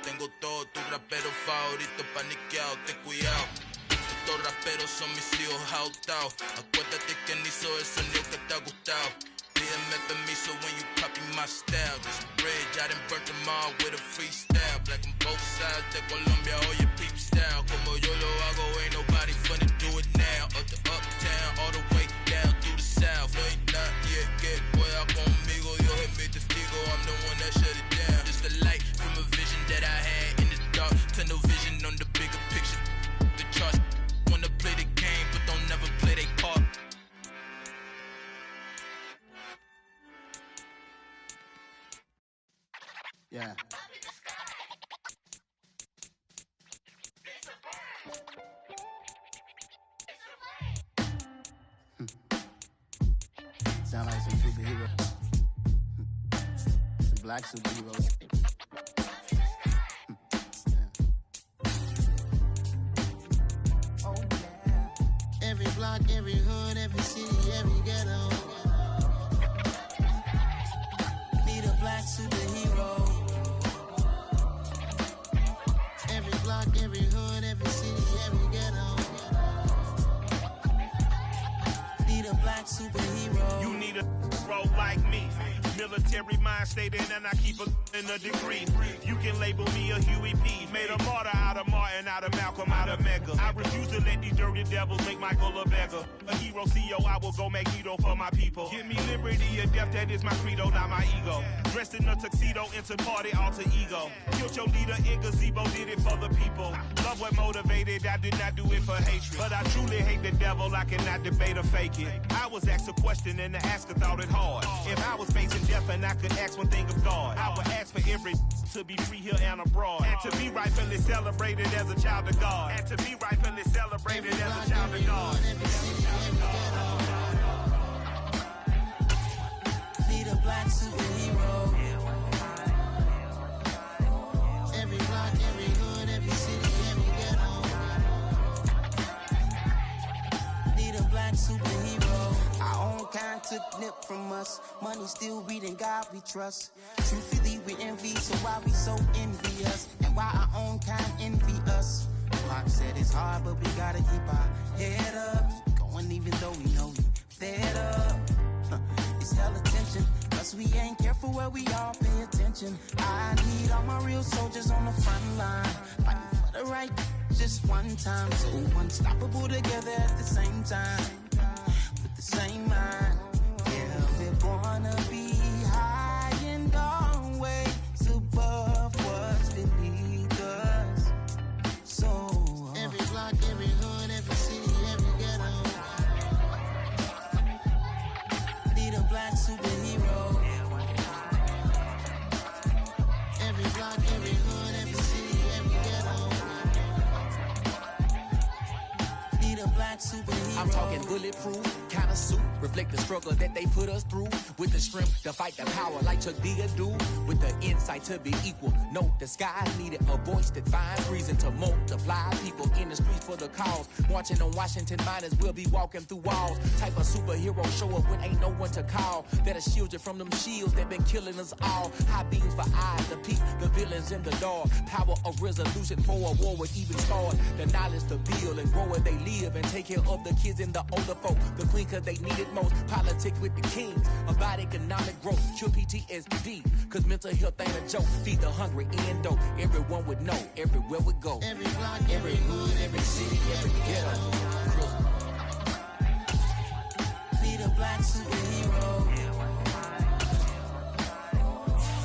tengo todo, tu rapero favorito paniqueado, ten cuidado. Estos raperos son mis hijos adoptados. Acuérdate quién hizo el sonido que te ha gustado. Pídeme permiso when you copy my style. This bridge, I done burnt them all with a freestyle. Black on both sides de Colombia, oye peep style. Como yo lo hago, ain't nobody finna do it now. Up the uptown, all the way down through the south. No ain't not yet, que pueda conmigo. Dios es mi testigo, I'm the one that shut it down. Just the light from a vision that I had in the dark. Tunnel vision on the bigger picture. The charts wanna play the game, but don't never play their part. Yeah. Sound like some superheroes. Some black superheroes. Oh, yeah. Every block, every hood, every city, every ghetto. Need a black superhero. Every block, every hood, every city, every ghetto. Need a black superhero. You need a bro like me. Military mind stated, and I keep in a degree. You can label me a Huey P. Made a martyr out of Martin, out of Malcolm, out of Mega. I refuse to let these dirty devils make Michael a beggar. A hero CEO, I will go Magneto for my people. Give me liberty or death, that is my credo, not my ego. Dressed in a tuxedo, into party, alter ego. Killed your leader in gazebo, did it for the people. Love what motivated, I did not do it for hatred. But I truly hate the devil, I cannot debate or fake it. I was asked a question and the asker thought it hard. If I was facing death and I could ask one thing of God, I would ask for every to be free here and abroad. And to be rightfully celebrated as a child of God. And to be rightfully celebrated as a child of God. Need a black superhero. Every block, every hood, every city, every ghetto. Need a black superhero. Our own kind took nip from us. Money still reading God we trust. Truthfully we envy, so why we so envious? And why our own kind envy us? Pac said it's hard, but we gotta keep our head up. Going even though we know we fed up. It's hell attention, cause we ain't careful where we all pay attention. I need all my real soldiers on the front line, fighting for the right just one time. So unstoppable together at the same time, with the same mind. Yeah, we're gonna be high and always above what's beneath us. So every block, every hood, every city, every ghetto. Need a black superhero. Every block, every hood, every city, every ghetto. Need a black superhero. I'm talking bulletproof kind of suit, reflect the struggle that they put us through. With the strength to fight the power like Chuck D do. With the insight to be equal. Note the sky needed a voice that finds reason to multiply. People in the streets for the cause. Marching on Washington, might as well be walking through walls. Type of superhero show up when ain't no one to call. That'll shield you from them shields that been killing us all. High beams for eyes to peek the villains in the dark. Power of resolution for a war with even start. The knowledge to build and grow where they live and take care of the kids and the older folk. The queen cause they need it most. Politics with the kings. About economic growth. Cure PTSD. Cause mental health ain't a joke. Feed the hungry and dope. Everyone would know. Everywhere we go. Every block, every hood, every city, every ghetto. Need a black superhero.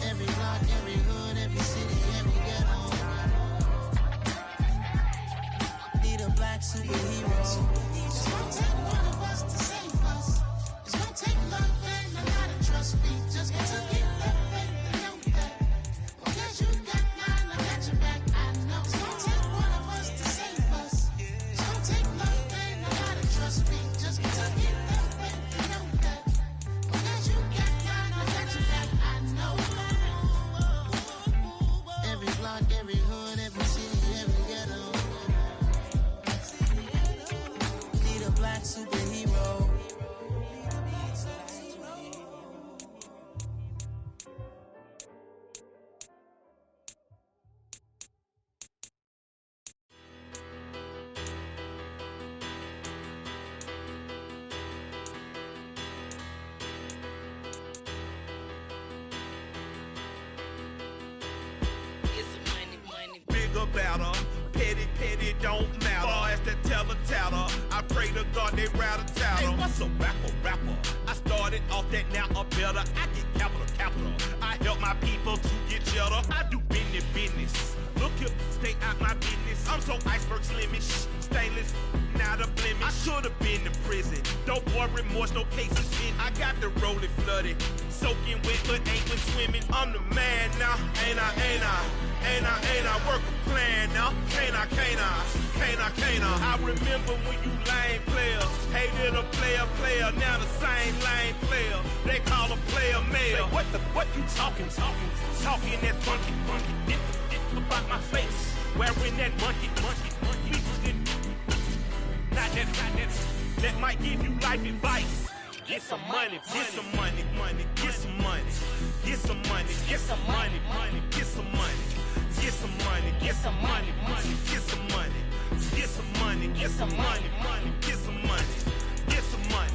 Every block, every hood, every city, every ghetto. Need a black superhero. It's gonna take one of us to save us. It's gonna take love and a lot of trust. We just got to get that faith and know that. Because you got mine, I got your back. I know it's gonna take one of us to save us. It's gonna take love and a lot of trust. We just got to get that faith and know that. Because you got mine, I got your back. I know. Every block, every hood, every city, every ghetto. Need a black superhero. Bigger, better, petty, petty, don't matter. Far as the teller, I pray to God they rattle tattle. Hey, what's a rapper? I started off that, now a better. I get capital. I help my people to get cheddar. I do business. Look here, stay out my business. I'm so iceberg slimish, stainless, not a blemish. I should've been in prison. Don't boy remorse, no cases in. I got the rolling flooded, soaking wet, but ain't been swimming. I'm the man now, ain't I? Work a plan now, can't I? I remember when you lame players hated a player, now the same lame player. They call a player mayor. Say, what you talking that funky, dip about my face, wearing that monkey. Not that, that might give you life advice. Get some money, get some money, get some money, get some money, get some money, get some money, get some money, get some money, get some money, get some money, get some money, get some money, get some money.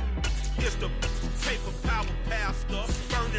It's the paper power pastor, burning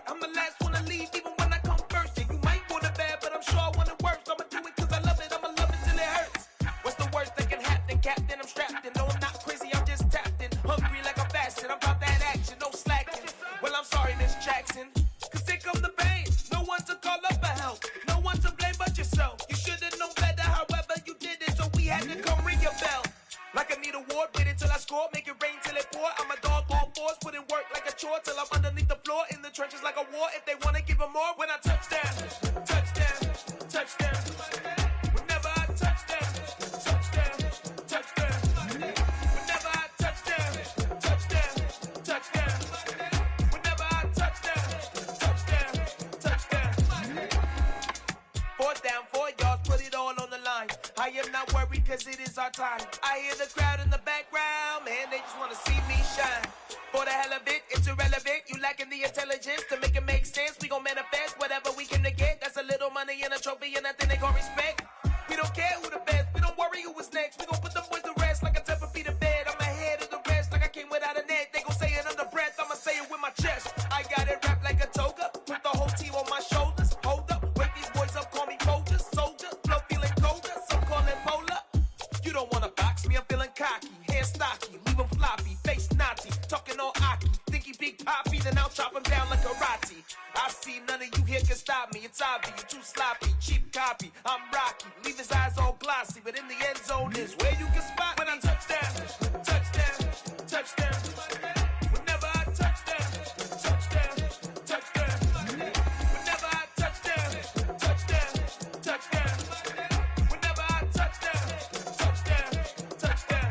if they wanna give them more when I touch down. Touchdown, touchdown. Whenever I touch down, touchdown, touchdown. Whenever I touch down, touchdown, touchdown. Whenever I touch down, touchdown, touchdown. 4th down, 4 yards, put it all on the line. I am not worried cause it is our time. I hear the crowd in the background, man, they just wanna see me shine. For the hell of it, it's irrelevant. You lacking the intelligence to make it make sense. We gon' manifest whatever we came to get. That's a little money and a trophy and nothing they gon' respect. We don't care who the best, we don't worry who was next. We gon' put them boys to rest like a Tempur-Pedic bed. I'm ahead of the rest like I came without a net. They gon' say it under breath, I'ma say it with my chest. I got it wrapped like a toga, put the whole team on my shoulders. Hold up, wake these boys up, call me Folger, soldier. Flow feeling colder, some call it polar. You don't wanna box me, I'm feeling cocky. Hair stocky, leave him floppy, face naughty. Talking all aki, think he big poppy, then I'll chop him down like karate. I see none of you here can stop me. It's obvious, you too sloppy, cheap copy. I'm Rocky, leave his eyes all glossy, but in the end zone is where you can spot when I touch down, touchdown, touchdown. Whenever I touch down, touchdown, touchdown. Whenever I touch down, touchdown, touchdown. Whenever I touch down, touchdown, touchdown.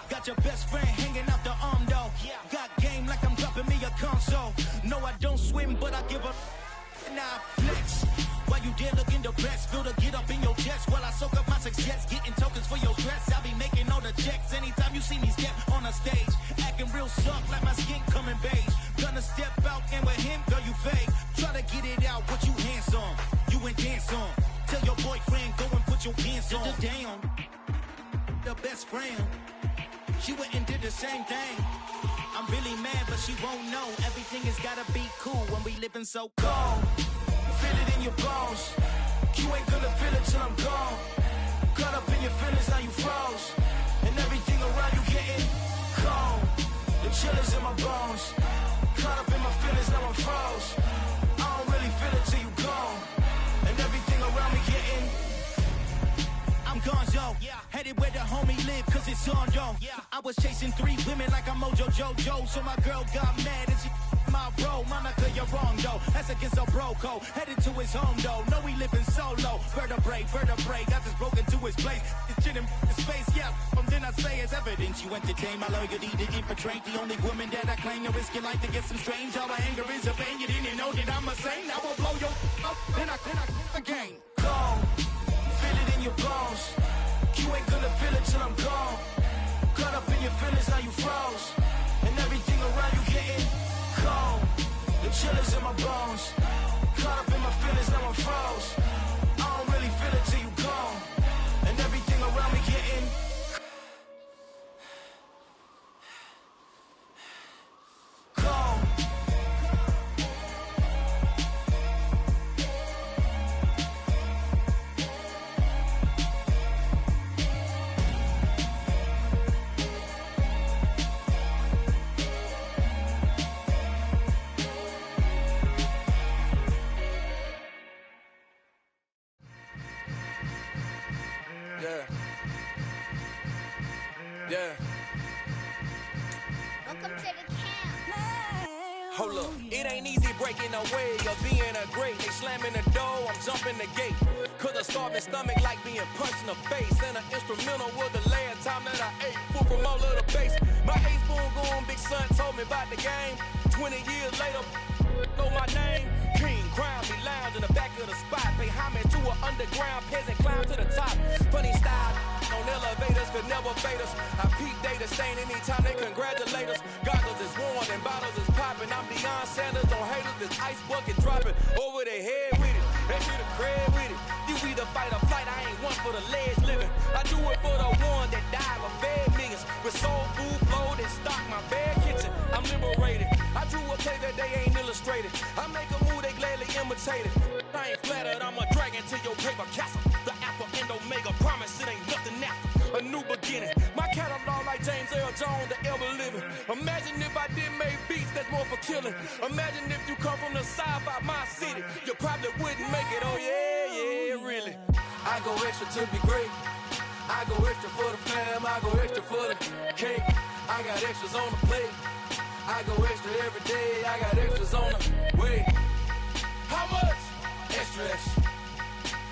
Got your best friend hanging out the arm though. Got game like I'm dropping me a console. No, I don't swim, but I give a nah flex. While you there looking depressed, feel the get up in your chest while I soak up my success, getting tokens for your stress. I'll be making all the checks anytime you see me step on a stage, acting real soft like my skin coming beige. Gonna step out and with him, girl, you fake. Try to get it out, what you handsome, you ain't dance on. Tell your boyfriend go and put your pants on. Damn, the best friend. She went and did the same thing. I'm really mad, but she won't know. Everything has gotta be cool when we living so cold. Feel it in your bones. You ain't gonna feel it till I'm gone. Caught up in your feelings, now you froze. And everything around you getting cold. The chill is in my bones. Caught up in my feelings, now I'm froze. I don't really feel it till you gone. And everything around me getting I'm gonzo, headed where the homie live, cause it's on, yo. I was chasing 3 women like I'm Mojo Jojo, so my girl got mad and she my bro. Monica, you're wrong, though. That's against a bro code. Headed to his home, though. No, he living solo. Vertebrae, got this broken to his place. It's shit in his face, yeah. Then I say it's evidence you entertain my loyalty to infiltrate. The only woman that I claim to risk your life to get some strange. All my anger is a pain. You didn't know that I'm a saint. I will blow your up, then I again. Gone. Feel it in your bones. You ain't gonna feel it till I'm gone. Caught up in your feelings, now you froze. And everything around you getting cold. The chill is in my bones. Caught up in my feelings, now I'm froze. I don't really feel it till you gone. And everything around me getting cold. Yeah. Welcome to the camp. Hold up, it ain't easy breaking away or being a great. They slamming the door, I'm jumping the gate. Cause a starving stomach like being punched in the face. And an instrumental was the last time that I ate food from all of the base. My ace boom goon, big son told me about the game. 20 years later, know my name. King, crown me, lounge in the back of the spot. Pay homage to an underground peasant, climb to the top. Funny style, on elevators could never fade us. I peep data stain anytime they congratulate us. Goggles is worn and bottles is popping. I'm Deion Sanders on haters, this ice bucket dropping over their head with it. They should have cred with it. You either fight or flight, I ain't one for the ledge living. I do it for the one that died or fed millions. With soul food flow that stock my bad kitchen. I'm liberated. I drew a play that they ain't illustrated. I make a move they gladly imitate it. I ain't flattered, I'm a dragon to your paper castle. The alpha and omega promise feeling. Imagine if you come from the south out my city, you probably wouldn't make it. Oh yeah, really. I go extra to be great. I go extra for the fam. I go extra for the cake. I got extras on the plate. I go extra every day. I got extras on the way. How much? Extra, extra.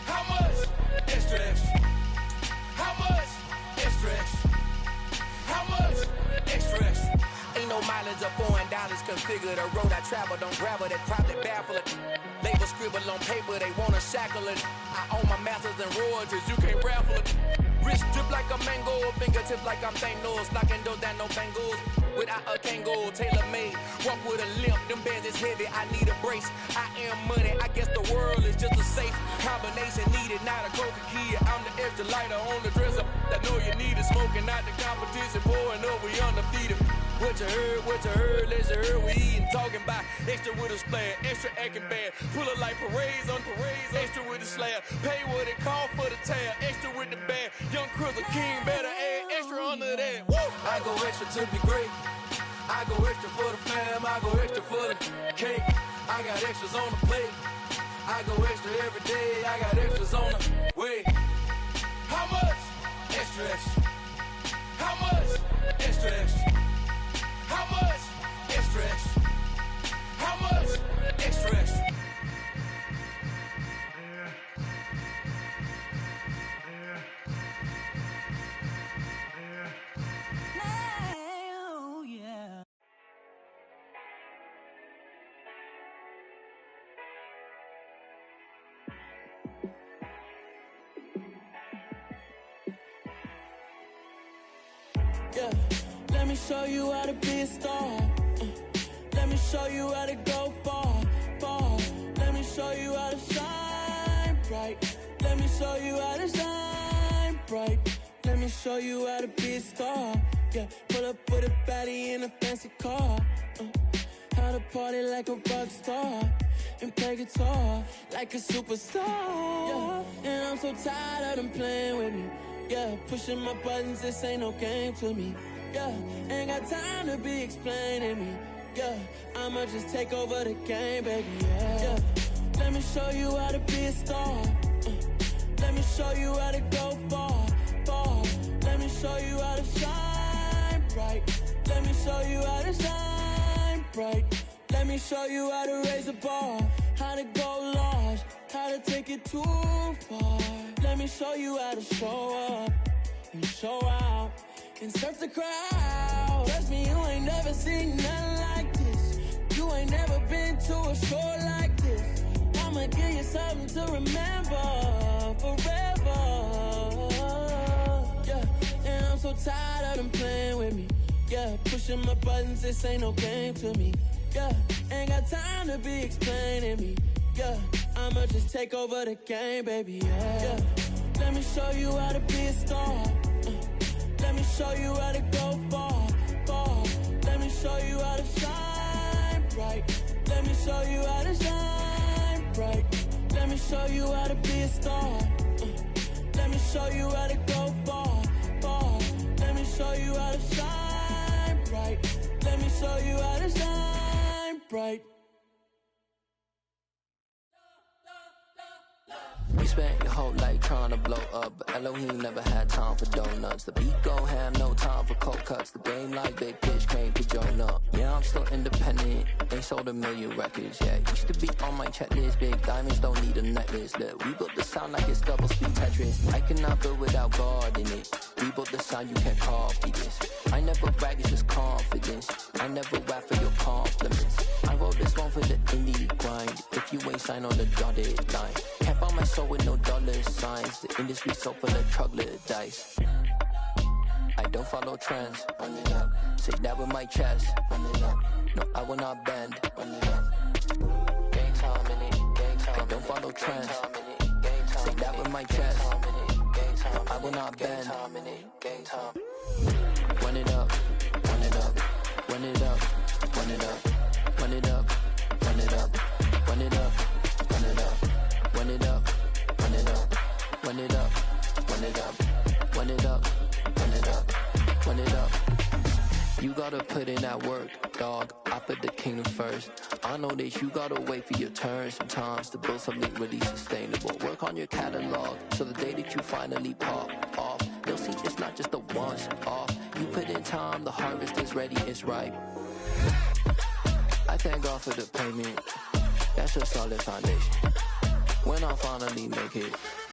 How much? Extra, extra. How much? Extra, extra. How much? Extra, extra. Ain't no mileage of $4 configure the road I travel. Don't grab it, that probably baffle it. Label scribble on paper, they wanna shackle it. I own my masters and royalties, you can't raffle it. Wrist drip like a mango, fingertips like I'm Thanos. Knocking those down, no bangles. Without a Kangol, tailor-made. Walk with a limp, them bands is heavy, I need a brace. I am money, I guess the world is just a safe combination needed, not a coca key. I'm the extra lighter on the dresser. I know you need it, smoking out the competition, pouring up, we undefeated. What you heard, let's heard we eatin', talking about extra with a splash, extra acting bad, pull it like parades on parades, extra with the slab, pay what it cost for the tab, extra with the bag, young Crizzle King, better add extra under that, woo! I go extra to be great, I go extra for the fam, I go extra for the cake, I got extras on the plate, I go extra every day, I got extras on the way. How much? Extra, extra. How much? Extra, extra. How much? Extra, extra. How much? Extra, extra. Oh, yeah. Yeah, let me show you how to be a star. Let me show you how to go far, far. Let me show you how to shine bright. Let me show you how to shine bright. Let me show you how to be a star. Yeah, pull up with a baddie in a fancy car. How to party like a rock star and play guitar like a superstar. Yeah, and I'm so tired of them playing with me. Yeah, pushing my buttons, this ain't no game to me. Yeah, ain't got time to be explaining me. Yeah, I'ma just take over the game, baby. Yeah, let me show you how to be a star. Let me show you how to go far, far. Let me show you how to shine bright. Let me show you how to shine bright. Let me show you how to raise a bar, how to go large, how to take it too far. Let me show you how to show up and show out and surf the crowd. Trust me, you ain't never seen nothing like this. You ain't never been to a show like this. I'ma give you something to remember forever. Yeah, and I'm so tired of them playing with me. Yeah, pushing my buttons, this ain't no game to me. Yeah, ain't got time to be explaining me. Yeah, I'ma just take over the game, baby. Yeah, let me show you how to be a star. Let me show you how to go far, far. Let me show you how to shine bright. Let me show you how to shine bright. Let me show you how to be a star. Let me show you how to go far, far. Let me show you how to shine bright. Let me show you how to shine bright. We spent your whole life trying to blow up, but Elohim never had time for donuts. The beat gon' have no time for cold cuts. The game like big pitch came to join up. Yeah, I'm still independent, ain't sold a million records. Yeah, used to be on my checklist. Big diamonds don't need a necklace. Look, we built the sound like it's double speed Tetris. I cannot build without God in it. We built the sound, you can't copy this. I never brag, it's just confidence. I never rap for your compliments. I wrote this one for the indie grind. If you ain't signed on the dotted line, can't buy my soul with no dollar signs. The industry so full of troglodytes. I don't follow trends. Run it up. Say that with my chest. Run it up. No, I will not bend. Run it up. Gang time in it. Gang time. I don't follow trends. Say that with my chest. No, I will not bend. Gang time. Run it up. Run it up. Run it up. Run it up. Run it up. Run it up. Run it up. Run it up. Run it up. Run it up. Run it up. Run it up. Run it up. Run it up. Run it up. You gotta put in that work, dog. I put the kingdom first. I know that you gotta wait for your turn sometimes to build something really sustainable. Work on your catalog, so the day that you finally pop off, you'll see it's not just a once off. You put in time, the harvest is ready, it's ripe. I thank God for the payment. That's a solid foundation. When I finally make it,